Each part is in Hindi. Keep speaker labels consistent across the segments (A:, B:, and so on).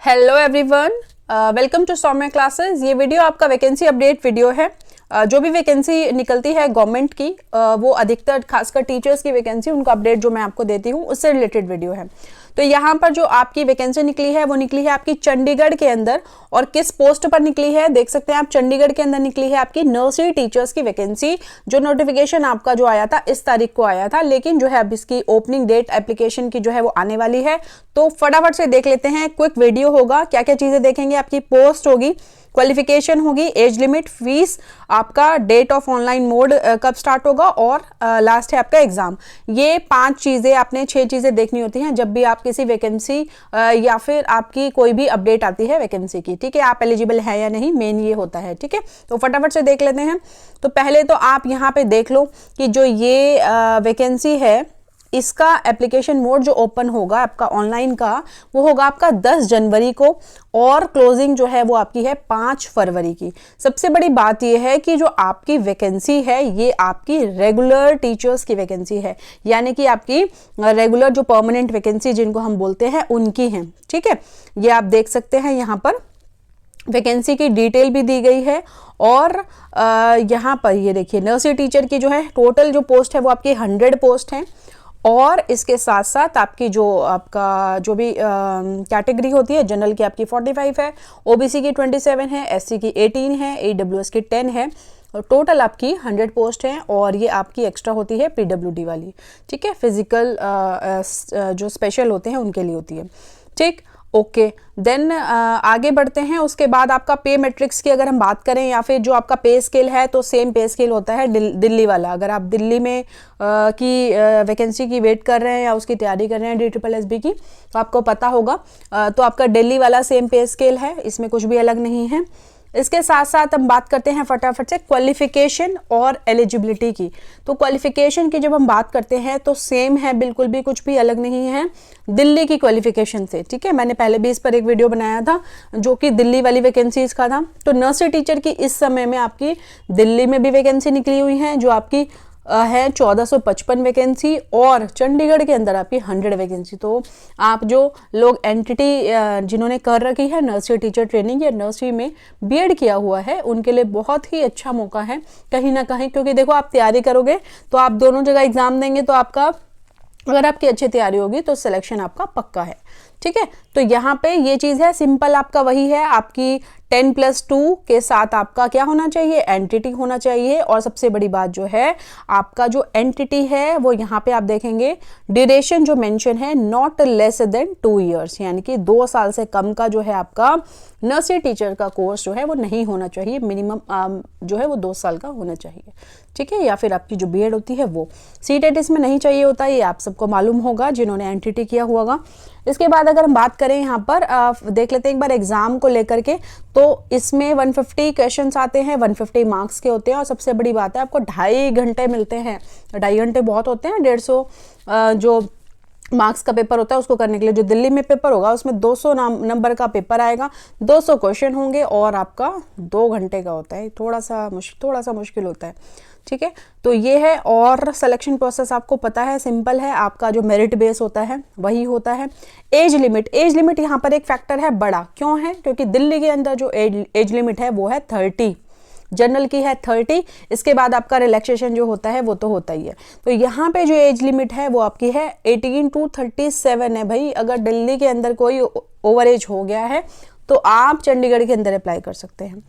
A: Hello everyone, welcome to Saumya classes. ये वीडियो आपका वैकेंसी अपडेट वीडियो है। जो भी वैकेंसी निकलती है गवर्नमेंट की, वो अधिकतर खासकर टीचर्स की वैकेंसी, उनका अपडेट जो मैं आपको देती हूँ उससे रिलेटेड वीडियो है। तो यहाँ पर जो आपकी वैकेंसी निकली है वो निकली है आपकी चंडीगढ़ के अंदर। और किस पोस्ट पर निकली है देख सकते हैं आप, चंडीगढ़ के अंदर निकली है आपकी नर्सरी टीचर्स की वैकेंसी। जो नोटिफिकेशन आपका जो आया था इस तारीख को आया था, लेकिन जो है अब इसकी ओपनिंग डेट एप्लीकेशन की जो है वो आने वाली है। तो फटाफट से देख लेते हैं, क्विक वीडियो होगा। क्या क्या चीजें देखेंगे, आपकी पोस्ट होगी, क्वालिफिकेशन होगी, एज लिमिट, फीस, आपका डेट ऑफ ऑनलाइन मोड कब स्टार्ट होगा और लास्ट है आपका एग्जाम। ये 5 चीजें, आपने 6 चीजें देखनी होती हैं जब भी आप किसी वैकेंसी या फिर आपकी कोई भी अपडेट आती है वैकेंसी की। ठीक है, आप एलिजिबल है या नहीं, मेन ये होता है। ठीक है, तो फटाफट से देख लेते हैं। तो पहले तो आप यहाँ पे देख लो कि जो ये वैकेंसी है इसका एप्लीकेशन मोड जो ओपन होगा आपका ऑनलाइन का, वो होगा आपका 10 जनवरी को और क्लोजिंग जो है वो आपकी है 5 फरवरी की। सबसे बड़ी बात ये है कि जो आपकी वैकेंसी है ये आपकी रेगुलर टीचर्स की वैकेंसी है, यानी कि आपकी रेगुलर जो परमानेंट वैकेंसी जिनको हम बोलते हैं उनकी है। ठीक है, ये आप देख सकते हैं यहाँ पर वैकेंसी की डिटेल भी दी गई है। और यहाँ पर ये देखिए नर्सरी टीचर की जो है टोटल जो पोस्ट है वो आपकी 100 पोस्ट हैं। और इसके साथ साथ आपकी जो आपका जो भी कैटेगरी होती है, जनरल की आपकी 45 है, ओबीसी की 27 है, एससी की 18 है, ईडब्ल्यूएस की 10 है। और टोटल आपकी 100 पोस्ट हैं। और ये आपकी एक्स्ट्रा होती है पीडब्ल्यूडी वाली। ठीक है, फिजिकल जो स्पेशल होते हैं उनके लिए होती है। ठीक, ओके, देन आगे बढ़ते हैं। उसके बाद आपका पे मैट्रिक्स की अगर हम बात करें या फिर जो आपका पे स्केल है, तो सेम पे स्केल होता है दिल्ली वाला। अगर आप दिल्ली में की वैकेंसी की वेट कर रहे हैं या उसकी तैयारी कर रहे हैं DSSB की, तो आपको पता होगा। तो आपका दिल्ली वाला सेम पे स्केल है, इसमें कुछ भी अलग नहीं है। इसके साथ साथ हम बात करते हैं फटाफट से क्वालिफिकेशन और एलिजिबिलिटी की। तो क्वालिफिकेशन की जब हम बात करते हैं तो सेम है, बिल्कुल भी कुछ भी अलग नहीं है दिल्ली की क्वालिफिकेशन से। ठीक है, मैंने पहले भी इस पर एक वीडियो बनाया था जो कि दिल्ली वाली वैकेंसीज का था। तो नर्सरी टीचर की इस समय में आपकी दिल्ली में भी वैकेंसी निकली हुई है जो आपकी है 1455 वैकेंसी, और चंडीगढ़ के अंदर आपकी 100 वैकेंसी। तो आप जो लोग एंटिटी जिन्होंने कर रखी है नर्सरी टीचर ट्रेनिंग या नर्सरी में बीएड किया हुआ है, उनके लिए बहुत ही अच्छा मौका है कहीं ना कहीं। क्योंकि देखो, आप तैयारी करोगे तो आप दोनों जगह एग्जाम देंगे, तो आपका अगर आपकी अच्छी तैयारी होगी तो सिलेक्शन आपका पक्का है। ठीक है, तो यहाँ पे ये चीज है, सिंपल आपका वही है, आपकी 10+2 के साथ आपका क्या होना चाहिए, एंटिटी होना चाहिए। और सबसे बड़ी बात जो है, आपका जो एंटिटी है वो यहाँ पे आप देखेंगे ड्यूरेशन जो मेंशन है, नॉट लेस देन 2 ईयर्स, यानी कि 2 साल से कम का जो है आपका नर्सरी टीचर का कोर्स जो है वो नहीं होना चाहिए। मिनिमम जो है वो 2 साल का होना चाहिए। ठीक है, या फिर आपकी जो बीएड होती है वो सीटेट इसमें नहीं चाहिए होता, ये आप सबको मालूम होगा जिन्होंने एंटिटी किया हुआ होगा। इसके बाद अगर हम बात करें यहाँ पर देख लेते हैं एक बार एग्जाम को लेकर के, तो इसमें 150 क्वेश्चंस आते हैं, 150 मार्क्स के होते हैं। और सबसे बड़ी बात है, आपको 2.5 घंटे मिलते हैं। 2.5 घंटे बहुत होते हैं। 150 जो मार्क्स का पेपर होता है उसको करने के लिए, जो दिल्ली में पेपर होगा उसमें 200 नंबर का पेपर आएगा, 200 क्वेश्चन होंगे और आपका 2 घंटे का होता है। थोड़ा सा मुश्किल होता है। ठीक है, तो ये है। और सिलेक्शन प्रोसेस आपको पता है, सिंपल है, आपका जो मेरिट बेस होता है वही होता है। एज लिमिट यहाँ पर एक फैक्टर है बड़ा। क्यों है? क्योंकि दिल्ली के अंदर जो एज लिमिट है वो है 30, जनरल की है 30। इसके बाद आपका रिलैक्सेशन जो होता है वो तो होता ही है। तो यहाँ पे जो एज लिमिट है वो आपकी है 18 to 37 है भाई। अगर दिल्ली के अंदर कोई ओवर एज हो गया है तो आप चंडीगढ़ के अंदर अप्लाई कर सकते हैं।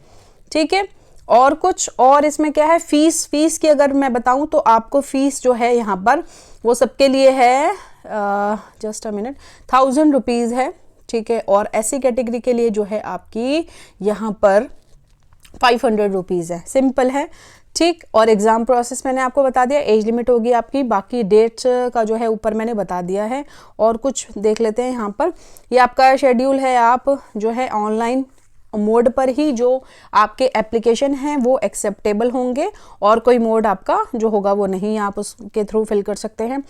A: ठीक है, और कुछ और इसमें क्या है, फीस की अगर मैं बताऊं तो आपको फीस जो है यहाँ पर वो सबके लिए है जस्ट अ मिनट 1000 रुपीज है। ठीक है, और एससी कैटेगरी के लिए जो है आपकी यहाँ पर 500 रुपीज है। सिंपल है। ठीक, और एग्जाम प्रोसेस मैंने आपको बता दिया, एज लिमिट होगी आपकी, बाकी डेट्स का जो है ऊपर मैंने बता दिया है। और कुछ देख लेते हैं यहाँ पर, ये आपका शेड्यूल है, आप जो है ऑनलाइन मोड पर ही जो आपके एप्लीकेशन हैं वो एक्सेप्टेबल होंगे, और कोई मोड आपका जो होगा वो नहीं, आप उसके थ्रू फिल कर सकते हैं।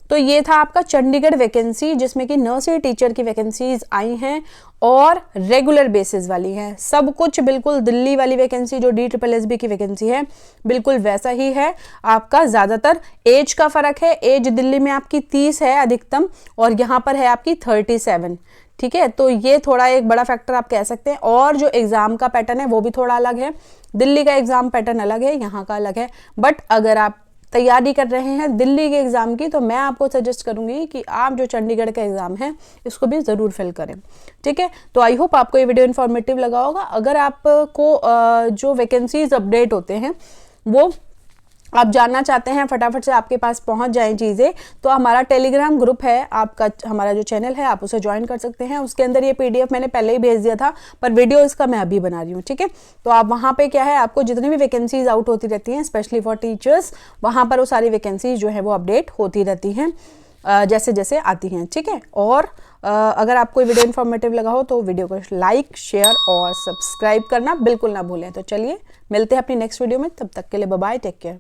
A: तो ये था आपका चंडीगढ़ वैकेंसी, जिसमें कि नर्सरी टीचर की वैकेंसीज आई हैं और रेगुलर बेसिस वाली हैं। सब कुछ बिल्कुल दिल्ली वाली वैकेंसी जो DSSB की वैकेंसी है बिल्कुल वैसा ही है। आपका ज़्यादातर एज का फ़र्क है, एज दिल्ली में आपकी 30 है अधिकतम और यहाँ पर है आपकी 37। ठीक है, तो ये थोड़ा एक बड़ा फैक्टर आप कह सकते हैं। और जो एग्जाम का पैटर्न है वो भी थोड़ा अलग है, दिल्ली का एग्जाम पैटर्न अलग है, यहाँ का अलग है। बट अगर आप तैयारी कर रहे हैं दिल्ली के एग्जाम की, तो मैं आपको सजेस्ट करूंगी कि आप जो चंडीगढ़ का एग्जाम है इसको भी जरूर फिल करें। ठीक है, तो आई होप आपको ये वीडियो इन्फॉर्मेटिव लगा होगा। अगर आपको जो वैकेंसीज अपडेट होते हैं वो आप जानना चाहते हैं, फटाफट से आपके पास पहुंच जाएं चीज़ें, तो हमारा टेलीग्राम ग्रुप है आपका, हमारा जो चैनल है आप उसे ज्वाइन कर सकते हैं। उसके अंदर ये पीडीएफ मैंने पहले ही भेज दिया था, पर वीडियो इसका मैं अभी बना रही हूँ। ठीक है, तो आप वहाँ पे क्या है, आपको जितनी भी वैकेंसीज आउट होती रहती हैं स्पेशली फॉर टीचर्स, वहाँ पर वो सारी वैकेंसीज जो है वो अपडेट होती रहती हैं जैसे जैसे आती हैं। ठीक है, और अगर आपको वीडियो इन्फॉर्मेटिव लगा हो तो वीडियो को लाइक, शेयर और सब्सक्राइब करना बिल्कुल ना भूलें। तो चलिए मिलते हैं अपनी नेक्स्ट वीडियो में, तब तक के लिए बाय बाय, टेक केयर।